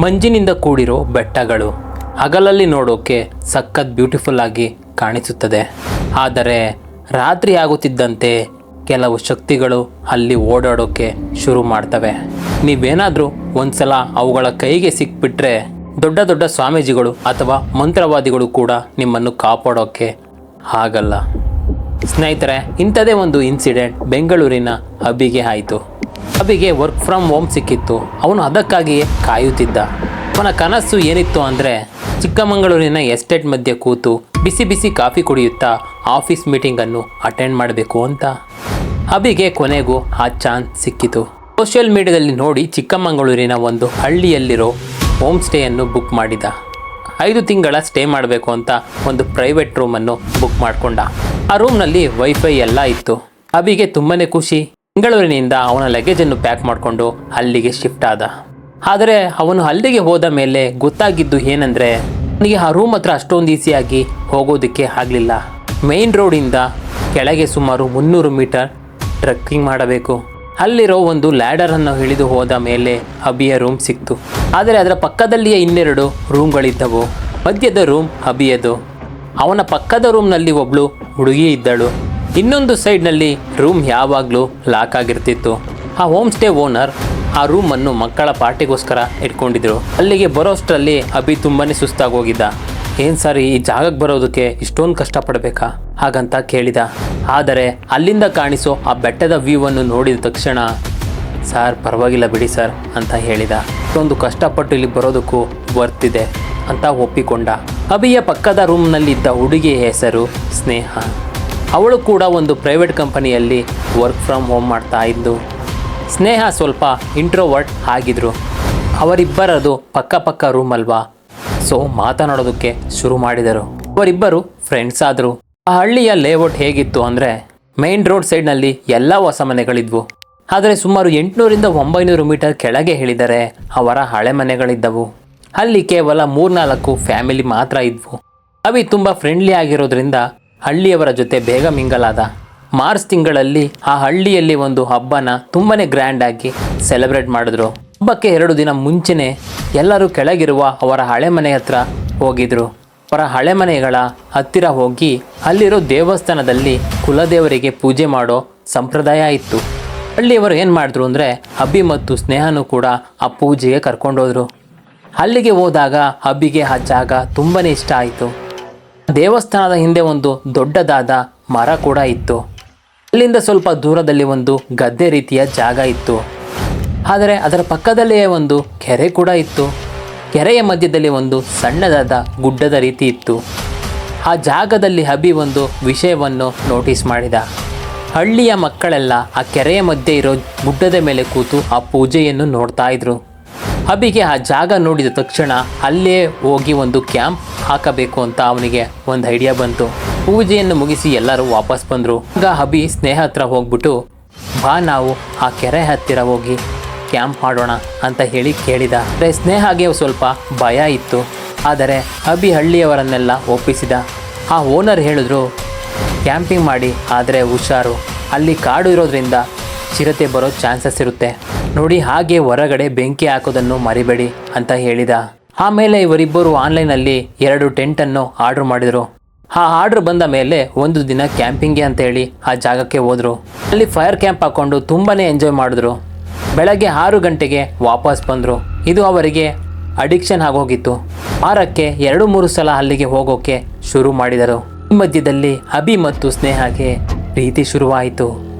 ಮಂಜಿನಿಂದ ಕೂಡಿರೋ ಬೆಟ್ಟಗಳು ಹಗಲಲ್ಲಿ ನೋಡೋಕೆ ಸಖತ್ ಬ್ಯೂಟಿಫುಲ್ ಆಗಿ ಕಾಣಿಸುತ್ತದೆ. ಆದರೆ ರಾತ್ರಿ ಆಗುತ್ತಿದ್ದಂತೆ ಕೆಲವು ಶಕ್ತಿಗಳು ಅಲ್ಲಿ ಓಡಾಡೋಕೆ ಶುರು ಮಾಡ್ತವೆ. ನೀವೇನಾದರೂ ಒಂದ್ಸಲ ಅವುಗಳ ಕೈಗೆ ಸಿಕ್ಬಿಟ್ರೆ ದೊಡ್ಡ ದೊಡ್ಡ ಸ್ವಾಮೀಜಿಗಳು ಅಥವಾ ಮಂತ್ರವಾದಿಗಳು ಕೂಡ ನಿಮ್ಮನ್ನು ಕಾಪಾಡೋಕೆ ಆಗಲ್ಲ. ಸ್ನೇಹಿತರೆ, ಇಂಥದೇ ಒಂದು ಇನ್ಸಿಡೆಂಟ್ ಬೆಂಗಳೂರಿನ ಅಭಿಗೆ ಆಯಿತು. ಅಭಿಗೆ ವರ್ಕ್ ಫ್ರಮ್ ಹೋಮ್ ಸಿಕ್ಕಿತ್ತು. ಅವನು ಅದಕ್ಕಾಗಿಯೇ ಕಾಯುತ್ತಿದ್ದ. ಅವನ ಕನಸು ಏನಿತ್ತು ಅಂದರೆ ಚಿಕ್ಕಮಗಳೂರಿನ ಎಸ್ಟೇಟ್ ಮಧ್ಯೆ ಕೂತು ಬಿಸಿ ಬಿಸಿ ಕಾಫಿ ಕುಡಿಯುತ್ತಾ ಆಫೀಸ್ ಮೀಟಿಂಗನ್ನು ಅಟೆಂಡ್ ಮಾಡಬೇಕು ಅಂತ. ಅಭಿಗೆ ಕೊನೆಗೂ ಆ ಚಾನ್ಸ್ ಸಿಕ್ಕಿತು. ಸೋಷಿಯಲ್ ಮೀಡಿಯಾದಲ್ಲಿ ನೋಡಿ ಚಿಕ್ಕಮಗಳೂರಿನ ಒಂದು ಹಳ್ಳಿಯಲ್ಲಿರೋ ಹೋಮ್ ಸ್ಟೇಯನ್ನು ಬುಕ್ ಮಾಡಿದ. 5 ತಿಂಗಳ ಸ್ಟೇ ಮಾಡಬೇಕು ಅಂತ ಒಂದು ಪ್ರೈವೇಟ್ ರೂಮನ್ನು ಬುಕ್ ಮಾಡಿಕೊಂಡ. ಆ ರೂಮ್ನಲ್ಲಿ ವೈಫೈ ಎಲ್ಲ ಇತ್ತು. ಅಭಿಗೆ ತುಂಬಾ ಖುಷಿ. ಬೆಂಗಳೂರಿನಿಂದ ಅವನ ಲಗೇಜನ್ನು ಪ್ಯಾಕ್ ಮಾಡಿಕೊಂಡು ಅಲ್ಲಿಗೆ ಶಿಫ್ಟ್ ಆದ. ಆದರೆ ಅವನು ಅಲ್ಲಿಗೆ ಹೋದ ಮೇಲೆ ಗೊತ್ತಾಗಿದ್ದು ಏನಂದರೆ ಅವನಿಗೆ ಆ ರೂಮ್ ಹತ್ರ ಅಷ್ಟೊಂದು ಈಸಿಯಾಗಿ ಹೋಗೋದಕ್ಕೆ ಆಗಲಿಲ್ಲ. ಮೇನ್ ರೋಡಿಂದ ಕೆಳಗೆ ಸುಮಾರು 300 ಮೀಟರ್ ಟ್ರೆಕ್ಕಿಂಗ್ ಮಾಡಬೇಕು. ಅಲ್ಲಿರೋ ಒಂದು ಲ್ಯಾಡರನ್ನು ಇಳಿದು ಹೋದ ಮೇಲೆ ಅಭಿಯ ರೂಮ್ ಸಿಕ್ತು. ಆದರೆ ಅದರ ಪಕ್ಕದಲ್ಲಿಯೇ 2 ರೂಮ್ಗಳಿದ್ದವು. ಮಧ್ಯದ ರೂಮ್ ಅಭಿಯದು. ಅವನ ಪಕ್ಕದ ರೂಮ್ನಲ್ಲಿ ಒಬ್ಬಳು ಹುಡುಗಿ ಇದ್ದಳು. ಇನ್ನೊಂದು ಸೈಡ್ನಲ್ಲಿ ರೂಮ್ ಯಾವಾಗಲೂ ಲಾಕ್ ಆಗಿರ್ತಿತ್ತು. ಆ ಹೋಮ್ ಸ್ಟೇ ಓನರ್ ಆ ರೂಮನ್ನು ಮಕ್ಕಳ ಪಾರ್ಟಿಗೋಸ್ಕರ ಇಟ್ಕೊಂಡಿದ್ರು. ಅಲ್ಲಿಗೆ ಬರೋಷ್ಟರಲ್ಲಿ ಅಭಿ ತುಂಬಾ ಸುಸ್ತಾಗೋಗಿದ್ದ. ಏನು ಸರ್, ಈ ಜಾಗಕ್ಕೆ ಬರೋದಕ್ಕೆ ಇಷ್ಟೊಂದು ಕಷ್ಟಪಡಬೇಕಾ ಹಾಗಂತ ಕೇಳಿದ. ಆದರೆ ಅಲ್ಲಿಂದ ಕಾಣಿಸೋ ಆ ಬೆಟ್ಟದ ವ್ಯೂವನ್ನು ನೋಡಿದ ತಕ್ಷಣ ಸರ್ ಪರವಾಗಿಲ್ಲ ಬಿಡಿ ಸರ್ ಅಂತ ಹೇಳಿದ. ಇಷ್ಟೊಂದು ಕಷ್ಟಪಟ್ಟು ಇಲ್ಲಿ ಬರೋದಕ್ಕೂ ಬರ್ತಿದೆ ಅಂತ ಒಪ್ಪಿಕೊಂಡ. ಅಭಿಯ ಪಕ್ಕದ ರೂಮ್ನಲ್ಲಿದ್ದ ಹುಡುಗಿಯ ಹೆಸರು ಸ್ನೇಹ. ಅವಳು ಕೂಡ ಒಂದು ಪ್ರೈವೇಟ್ ಕಂಪನಿಯಲ್ಲಿ ವರ್ಕ್ ಫ್ರಮ್ ಹೋಮ್ ಮಾಡ್ತಾ ಇದ್ದು. ಸ್ನೇಹ ಸ್ವಲ್ಪ ಇಂಟ್ರೋವರ್ಟ್ ಆಗಿದ್ರು. ಅವರಿಬ್ಬರದು ಪಕ್ಕ ರೂಮ್ ಅಲ್ವಾ, ಸೊ ಮಾತನಾಡೋದಕ್ಕೆ ಶುರು ಮಾಡಿದರು. ಅವರಿಬ್ಬರು ಫ್ರೆಂಡ್ಸ್ ಆದರು. ಆ ಹಳ್ಳಿಯ ಲೇಔಟ್ ಹೇಗಿತ್ತು ಅಂದರೆ ಮೇನ್ ರೋಡ್ ಸೈಡ್ನಲ್ಲಿ ಎಲ್ಲ ಹೊಸ ಮನೆಗಳಿದ್ವು. ಆದರೆ ಸುಮಾರು 800ರಿಂದ 900 ಮೀಟರ್ ಕೆಳಗೆ ಇಳಿದರೆ ಅವರ ಹಳೆ ಮನೆಗಳಿದ್ದವು. ಅಲ್ಲಿ ಕೇವಲ 3-4 ಫ್ಯಾಮಿಲಿ ಮಾತ್ರ ಇದ್ವು. ಅಭಿ ತುಂಬ ಫ್ರೆಂಡ್ಲಿ ಆಗಿರೋದ್ರಿಂದ ಹಳ್ಳಿಯವರ ಜೊತೆ ಬೇಗ ಮಿಂಗಲಾದ. ಮಾರ್ಚ್ ತಿಂಗಳಲ್ಲಿ ಆ ಹಳ್ಳಿಯಲ್ಲಿ ಒಂದು ಹಬ್ಬನ ತುಂಬಾ ಗ್ರ್ಯಾಂಡ್ ಆಗಿ ಸೆಲೆಬ್ರೇಟ್ ಮಾಡಿದ್ರು. ಹಬ್ಬಕ್ಕೆ 2 ದಿನ ಮುಂಚೆನೇ ಎಲ್ಲರೂ ಕೆಳಗಿರುವ ಅವರ ಹಳೆ ಮನೆ ಹತ್ರ ಹೋಗಿದ್ರು. ಅವರ ಹಳೆ ಮನೆಗಳ ಹತ್ತಿರ ಹೋಗಿ ಅಲ್ಲಿರೋ ದೇವಸ್ಥಾನದಲ್ಲಿ ಕುಲದೇವರಿಗೆ ಪೂಜೆ ಮಾಡೋ ಸಂಪ್ರದಾಯ ಇತ್ತು. ಹಳ್ಳಿಯವರು ಏನು ಮಾಡಿದ್ರು ಅಂದರೆ ಅಭಿ ಮತ್ತು ಸ್ನೇಹನೂ ಕೂಡ ಆ ಪೂಜೆಗೆ ಕರ್ಕೊಂಡೋದ್ರು. ಅಲ್ಲಿಗೆ ಹೋದಾಗ ಅಭಿಗೆ ಆ ಜಾಗ ತುಂಬಾ ಇಷ್ಟ ಆಯಿತು. ದೇವಸ್ಥಾನದ ಹಿಂದೆ ಒಂದು ದೊಡ್ಡದಾದ ಮರ ಕೂಡ ಇತ್ತು. ಅಲ್ಲಿಂದ ಸ್ವಲ್ಪ ದೂರದಲ್ಲಿ ಒಂದು ಗದ್ದೆ ರೀತಿಯ ಜಾಗ ಇತ್ತು. ಆದರೆ ಅದರ ಪಕ್ಕದಲ್ಲಿಯೇ ಒಂದು ಕೆರೆ ಕೂಡ ಇತ್ತು. ಕೆರೆಯ ಮಧ್ಯದಲ್ಲಿ ಒಂದು ಸಣ್ಣದಾದ ಗುಡ್ಡದ ರೀತಿ ಇತ್ತು. ಆ ಜಾಗದಲ್ಲಿ ಅಭಿ ಒಂದು ವಿಷಯವನ್ನು ನೋಟಿಸ್ ಮಾಡಿದ. ಹಳ್ಳಿಯ ಮಕ್ಕಳೆಲ್ಲ ಆ ಕೆರೆಯ ಮಧ್ಯೆ ಇರೋ ಗುಡ್ಡದ ಮೇಲೆ ಕೂತು ಆ ಪೂಜೆಯನ್ನು ನೋಡ್ತಾ ಇದ್ರು. ಅಭಿಗೆ ಆ ಜಾಗ ನೋಡಿದ ತಕ್ಷಣ ಅಲ್ಲೇ ಹೋಗಿ ಒಂದು ಕ್ಯಾಂಪ್ ಹಾಕಬೇಕು ಅಂತ ಅವನಿಗೆ ಒಂದು ಐಡಿಯಾ ಬಂತು. ಪೂಜೆಯನ್ನು ಮುಗಿಸಿ ಎಲ್ಲರೂ ವಾಪಸ್ ಬಂದರು. ಆಗ ಅಭಿ ಸ್ನೇಹ ಹತ್ರ ಹೋಗ್ಬಿಟ್ಟು ಬಾ ನಾವು ಆ ಕೆರೆ ಹತ್ತಿರ ಹೋಗಿ ಕ್ಯಾಂಪ್ ಮಾಡೋಣ ಅಂತ ಹೇಳಿ ಕೇಳಿದ. ಸ್ನೇಹಗೆ ಸ್ವಲ್ಪ ಭಯ ಇತ್ತು. ಆದರೆ ಅಭಿ ಹಳ್ಳಿಯವರನ್ನೆಲ್ಲ ಒಪ್ಪಿಸಿದ. ಆ ಓನರ್ ಹೇಳಿದ್ರು ಕ್ಯಾಂಪಿಂಗ್ ಮಾಡಿ, ಆದರೆ ಹುಷಾರು, ಅಲ್ಲಿ ಕಾಡು ಇರೋದ್ರಿಂದ ಚಿರತೆ ಬರೋ ಚಾನ್ಸಸ್ ಇರುತ್ತೆ ನೋಡಿ, ಹಾಗೆ ಹೊರಗಡೆ ಬೆಂಕಿ ಹಾಕೋದನ್ನು ಮರಿಬೇಡಿ ಅಂತ ಹೇಳಿದ. ಆಮೇಲೆ ಇವರಿಬ್ಬರು ಆನ್ಲೈನಲ್ಲಿ 2 ಟೆಂಟನ್ನು ಆರ್ಡ್ರ್ ಮಾಡಿದರು. ಆ ಆರ್ಡ್ರ್ ಬಂದ ಮೇಲೆ ಒಂದು ದಿನ ಕ್ಯಾಂಪಿಂಗ್ಗೆ ಅಂತೇಳಿ ಆ ಜಾಗಕ್ಕೆ ಹೋದರು. ಅಲ್ಲಿ ಫೈರ್ ಕ್ಯಾಂಪ್ ಹಾಕ್ಕೊಂಡು ತುಂಬಾ ಎಂಜಾಯ್ ಮಾಡಿದ್ರು. ಬೆಳಗ್ಗೆ 6 ಗಂಟೆಗೆ ವಾಪಸ್ ಬಂದರು. ಇದು ಅವರಿಗೆ ಅಡಿಕ್ಷನ್ ಆಗೋಗಿತ್ತು. ವಾರಕ್ಕೆ 2-3 ಸಲ ಅಲ್ಲಿಗೆ ಹೋಗೋಕ್ಕೆ ಶುರು ಮಾಡಿದರು. ಈ ಮಧ್ಯದಲ್ಲಿ ಅಭಿ ಮತ್ತು ಸ್ನೇಹಗೆ ಪ್ರೀತಿ ಶುರುವಾಯಿತು.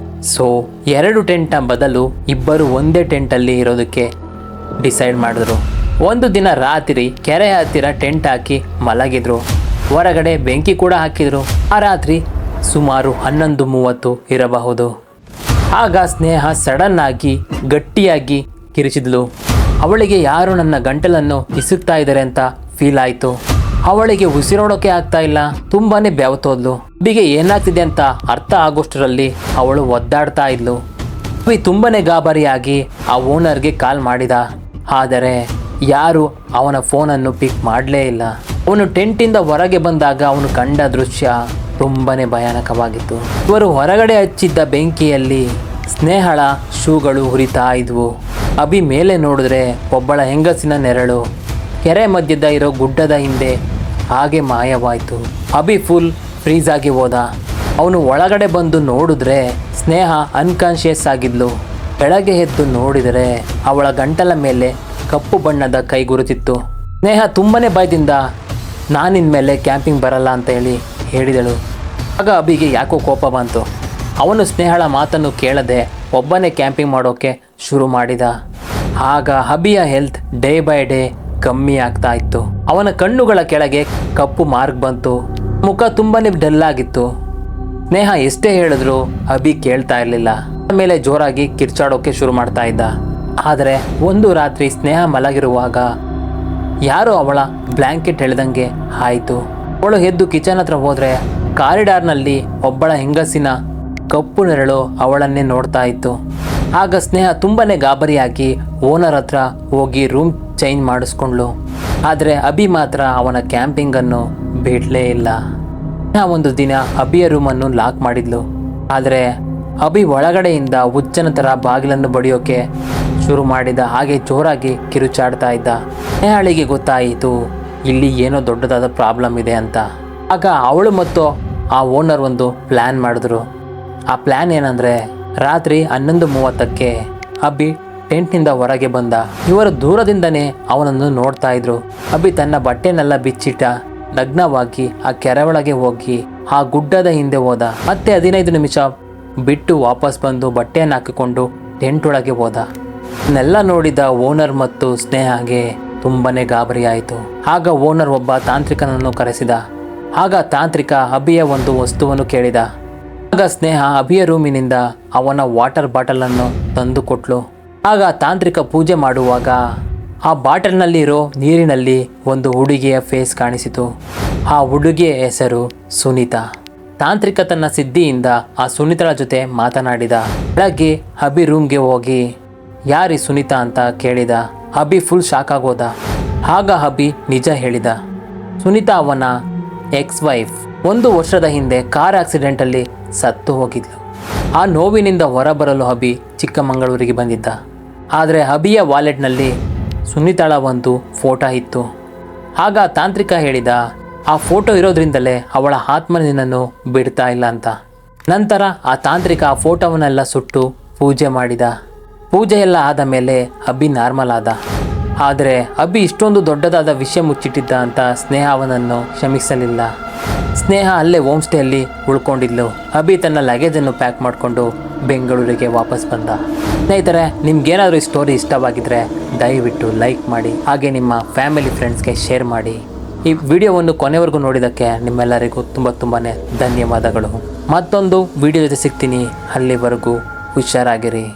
ಸೊ 2 ಟೆಂಟ್ ಬದಲು ಇಬ್ಬರು ಒಂದೇ ಟೆಂಟಲ್ಲಿ ಇರೋದಕ್ಕೆ ಡಿಸೈಡ್ ಮಾಡಿದ್ರು. ಒಂದು ದಿನ ರಾತ್ರಿ ಕೆರೆ ಹತ್ತಿರ ಟೆಂಟ್ ಹಾಕಿ ಮಲಗಿದ್ರು. ಹೊರಗಡೆ ಬೆಂಕಿ ಕೂಡ ಹಾಕಿದ್ರು. ಆ ರಾತ್ರಿ ಸುಮಾರು 11:30 ಇರಬಹುದು. ಆಗ ಸ್ನೇಹ ಸಡನ್ ಆಗಿ ಗಟ್ಟಿಯಾಗಿ ಕಿರಿಚಿದ್ಲು. ಅವಳಿಗೆ ಯಾರು ನನ್ನ ಗಂಟಲನ್ನು ಇಸುಕ್ತಾ ಇದ್ದಾರೆ ಅಂತ ಫೀಲ್ ಆಯಿತು. ಅವಳಿಗೆ ಉಸಿರೋಡೋಕೆ ಆಗ್ತಾ ಇಲ್ಲ. ತುಂಬಾ ಬೆವತೋದ್ಲು. ಅಭಿಗೆ ಏನಾಗ್ತಿದೆ ಅಂತ ಅರ್ಥ ಆಗೋಷ್ಟರಲ್ಲಿ ಅವಳು ಒದ್ದಾಡ್ತಾ ಇದ್ಲು. ಅಭಿ ತುಂಬಾ ಗಾಬರಿಯಾಗಿ ಆ ಓನರ್ಗೆ ಕಾಲ್ ಮಾಡಿದ. ಆದರೆ ಯಾರು ಅವನ ಫೋನನ್ನು ಪಿಕ್ ಮಾಡಲೇ ಇಲ್ಲ. ಅವನು ಟೆಂಟಿಂದ ಹೊರಗೆ ಬಂದಾಗ ಅವನು ಕಂಡ ದೃಶ್ಯ ತುಂಬಾ ಭಯಾನಕವಾಗಿತ್ತು. ಇವರು ಹೊರಗಡೆ ಹಚ್ಚಿದ್ದ ಬೆಂಕಿಯಲ್ಲಿ ಸ್ನೇಹಳ ಶೂಗಳು ಹುರಿತಾ ಇದ್ವು. ಅಭಿ ಮೇಲೆ ನೋಡಿದ್ರೆ ಒಬ್ಬಳ ಹೆಂಗಸಿನ ನೆರಳು ಕೆರೆ ಮಧ್ಯದ ಇರೋ ಗುಡ್ಡದ ಹಿಂದೆ ಹಾಗೆ ಮಾಯವಾಯಿತು. ಅಭಿ ಫುಲ್ ಫ್ರೀಸ್ ಆಗಿ ಹೋದ. ಅವನು ಒಳಗಡೆ ಬಂದು ನೋಡಿದ್ರೆ ಸ್ನೇಹ ಅನ್ಕಾನ್ಶಿಯಸ್ ಆಗಿದ್ಲು. ಬೆಳಗ್ಗೆ ಎದ್ದು ನೋಡಿದರೆ ಅವಳ ಗಂಟಲ ಮೇಲೆ ಕಪ್ಪು ಬಣ್ಣದ ಕೈ ಗುರುತಿತ್ತು. ಸ್ನೇಹ ತುಂಬನೇ ಭಯದಿಂದ ನಾನಿನ್ಮೇಲೆ ಕ್ಯಾಂಪಿಂಗ್ ಬರಲ್ಲ ಅಂತ ಹೇಳಿದಳು. ಆಗ ಅಭಿಗೆ ಯಾಕೋ ಕೋಪ ಬಂತು. ಅವನು ಸ್ನೇಹಳ ಮಾತನ್ನು ಕೇಳದೆ ಒಬ್ಬನೇ ಕ್ಯಾಂಪಿಂಗ್ ಮಾಡೋಕ್ಕೆ ಶುರು ಮಾಡಿದ. ಆಗ ಅಭಿಯ ಹೆಲ್ತ್ ಡೇ ಬೈ ಡೇ ಕಮ್ಮಿ ಆಗ್ತಾ ಇತ್ತು. ಅವನ ಕಣ್ಣುಗಳ ಕೆಳಗೆ ಕಪ್ಪು ಮಾರ್ಕ್ ಬಂತು. ಮುಖ ತುಂಬನೇ ಡಲ್ ಆಗಿತ್ತು. ಸ್ನೇಹ ಎಷ್ಟೇ ಹೇಳಿದ್ರು ಅಭಿ ಕೇಳ್ತಾ ಇರಲಿಲ್ಲ. ಆಮೇಲೆ ಜೋರಾಗಿ ಕಿರ್ಚಾಡೋಕ್ಕೆ ಶುರು ಮಾಡ್ತಾ ಇದ್ದ. ಆದರೆ ಒಂದು ರಾತ್ರಿ ಸ್ನೇಹ ಮಲಗಿರುವಾಗ ಯಾರೋ ಅವಳ ಬ್ಲ್ಯಾಂಕೆಟ್ ಎಳೆದಂಗೆ ಆಯಿತು. ಅವಳು ಎದ್ದು ಕಿಚನ್ ಹತ್ರ ಹೋದರೆ ಕಾರಿಡಾರ್ನಲ್ಲಿ ಒಬ್ಬಳ ಹೆಂಗಸಿನ ಕಪ್ಪು ನೆರಳು ಅವಳನ್ನೇ ನೋಡ್ತಾ ಇತ್ತು. ಆಗ ಸ್ನೇಹ ತುಂಬನೇ ಗಾಬರಿಯಾಗಿ ಓನರ್ ಹತ್ರ ಹೋಗಿ ರೂಮ್ ಚೇಂಜ್ ಮಾಡಿಸ್ಕೊಂಡ್ಳು. ಆದರೆ ಅಭಿ ಮಾತ್ರ ಅವನ ಕ್ಯಾಂಪಿಂಗನ್ನು ಬಿಡಲೇ ಇಲ್ಲ. ಸ್ನೇಹ ಒಂದು ದಿನ ಅಭಿಯ ರೂಮನ್ನು ಲಾಕ್ ಮಾಡಿದ್ಲು. ಆದರೆ ಅಭಿ ಒಳಗಡೆಯಿಂದ ಹುಚ್ಚನ ಥರ ಬಾಗಿಲನ್ನು ಬಡಿಯೋಕೆ ಶುರು ಮಾಡಿದ. ಹಾಗೆ ಜೋರಾಗಿ ಕಿರುಚಾಡ್ತಾ ಇದ್ದ. ಸ್ನೇಹಳಿಗೆ ಗೊತ್ತಾಯಿತು ಇಲ್ಲಿ ಏನೋ ದೊಡ್ಡದಾದ ಪ್ರಾಬ್ಲಮ್ ಇದೆ ಅಂತ. ಆಗ ಅವಳು ಮತ್ತು ಆ ಓನರ್ ಒಂದು ಪ್ಲ್ಯಾನ್ ಮಾಡಿದ್ರು. ಆ ಪ್ಲ್ಯಾನ್ ಏನಂದರೆ ರಾತ್ರಿ 11:30ಕ್ಕೆ ಅಭಿ ಟೆಂಟ್ನಿಂದ ಹೊರಗೆ ಬಂದ. ಇವರು ದೂರದಿಂದನೇ ಅವನನ್ನು ನೋಡ್ತಾ ಇದ್ರು. ಅಭಿ ತನ್ನ ಬಟ್ಟೆನೆಲ್ಲ ಬಿಚ್ಚಿಟ್ಟ ನಗ್ನವಾಗಿ ಆ ಕೆರೆ ಒಳಗೆ ಹೋಗಿ ಆ ಗುಡ್ಡದ ಹಿಂದೆ ಹೋದ. ಮತ್ತೆ 15 ನಿಮಿಷ ಬಿಟ್ಟು ವಾಪಸ್ ಬಂದು ಬಟ್ಟೆಯನ್ನು ಹಾಕಿಕೊಂಡು ಟೆಂಟ್ ಒಳಗೆ ಹೋದ. ಇದನ್ನೆಲ್ಲ ನೋಡಿದ ಓನರ್ ಮತ್ತು ಸ್ನೇಹಗೆ ತುಂಬನೇ ಗಾಬರಿ ಆಯಿತು. ಆಗ ಓನರ್ ಒಬ್ಬ ತಾಂತ್ರಿಕನನ್ನು ಕರೆಸಿದ. ಆಗ ತಾಂತ್ರಿಕ ಅಭಿಯ ಒಂದು ವಸ್ತುವನ್ನು ಕೇಳಿದ. ಆಗ ಸ್ನೇಹ ಅಭಿಯ ರೂಮಿನಿಂದ ಅವನ ವಾಟರ್ ಬಾಟಲನ್ನು ತಂದು ಕೊಟ್ಲು. ಆಗ ತಾಂತ್ರಿಕ ಪೂಜೆ ಮಾಡುವಾಗ ಆ ಬಾಟಲ್ನಲ್ಲಿರೋ ನೀರಿನಲ್ಲಿ ಒಂದು ಹುಡುಗಿಯ ಫೇಸ್ ಕಾಣಿಸಿತು. ಆ ಹುಡುಗಿಯ ಹೆಸರು ಸುನೀತಾ. ತಾಂತ್ರಿಕ ತನ್ನ ಸಿದ್ಧಿಯಿಂದ ಆ ಸುನೀತಳ ಜೊತೆ ಮಾತನಾಡಿದ. ಬೆಳಗ್ಗೆ ಅಭಿ ರೂಮ್ಗೆ ಹೋಗಿ ಯಾರಿ ಸುನೀತಾ ಅಂತ ಕೇಳಿದ. ಅಭಿ ಫುಲ್ ಶಾಕ್ ಆಗೋದ. ಆಗ ಅಭಿ ನಿಜ ಹೇಳಿದ. ಸುನೀತಾ ಅವನ ಎಕ್ಸ್ ವೈಫ್. 1 ವರ್ಷದ ಹಿಂದೆ ಕಾರ್ ಆಕ್ಸಿಡೆಂಟಲ್ಲಿ ಸತ್ತು ಹೋಗಿದ್ಲು. ಆ ನೋವಿನಿಂದ ಹೊರಬರಲು ಅಭಿ ಚಿಕ್ಕಮಗಳೂರಿಗೆ ಬಂದಿದ್ದ. ಆದರೆ ಅಭಿಯ ವಾಲೆಟ್ನಲ್ಲಿ ಸುನೀತಾಳ ಒಂದು ಫೋಟೋ ಇತ್ತು. ಆಗ ತಾಂತ್ರಿಕ ಹೇಳಿದ ಆ ಫೋಟೋ ಇರೋದ್ರಿಂದಲೇ ಅವಳ ಆತ್ಮ ನಿನ್ನನ್ನು ಬಿಡ್ತಾ ಇಲ್ಲ ಅಂತ. ನಂತರ ಆ ತಾಂತ್ರಿಕ ಆ ಫೋಟೋವನ್ನೆಲ್ಲ ಸುಟ್ಟು ಪೂಜೆ ಮಾಡಿದ. ಪೂಜೆ ಎಲ್ಲ ಆದ ಮೇಲೆ ಅಭಿ ನಾರ್ಮಲ್ ಆದ. ಆದರೆ ಅಭಿ ಇಷ್ಟೊಂದು ದೊಡ್ಡದಾದ ವಿಷಯ ಮುಚ್ಚಿಟ್ಟಿದ್ದ ಅಂತ ಸ್ನೇಹ ಅವನನ್ನು ಕ್ಷಮಿಸಲಿಲ್ಲ. ಸ್ನೇಹ ಅಲ್ಲೇ ಹೋಮ್ ಸ್ಟೇಯಲ್ಲಿ ಉಳ್ಕೊಂಡಿದ್ಲು. ಅಭಿ ತನ್ನ ಲಗೇಜನ್ನು ಪ್ಯಾಕ್ ಮಾಡಿಕೊಂಡು ಬೆಂಗಳೂರಿಗೆ ವಾಪಸ್ ಬಂದ. ಸ್ನೇಹಿತರೆ, ನಿಮ್ಗೇನಾದರೂ ಈ ಸ್ಟೋರಿ ಇಷ್ಟವಾಗಿದ್ದರೆ ದಯವಿಟ್ಟು ಲೈಕ್ ಮಾಡಿ, ಹಾಗೆ ನಿಮ್ಮ ಫ್ಯಾಮಿಲಿ ಫ್ರೆಂಡ್ಸ್ಗೆ ಶೇರ್ ಮಾಡಿ. ಈ ವಿಡಿಯೋವನ್ನು ಕೊನೆವರೆಗೂ ನೋಡಿದ್ದಕ್ಕೆ ನಿಮ್ಮೆಲ್ಲರಿಗೂ ತುಂಬಾ ಧನ್ಯವಾದಗಳು. ಮತ್ತೊಂದು ವಿಡಿಯೋ ಜೊತೆ ಸಿಗ್ತೀನಿ. ಅಲ್ಲಿವರೆಗೂ ಹುಷಾರಾಗಿರಿ.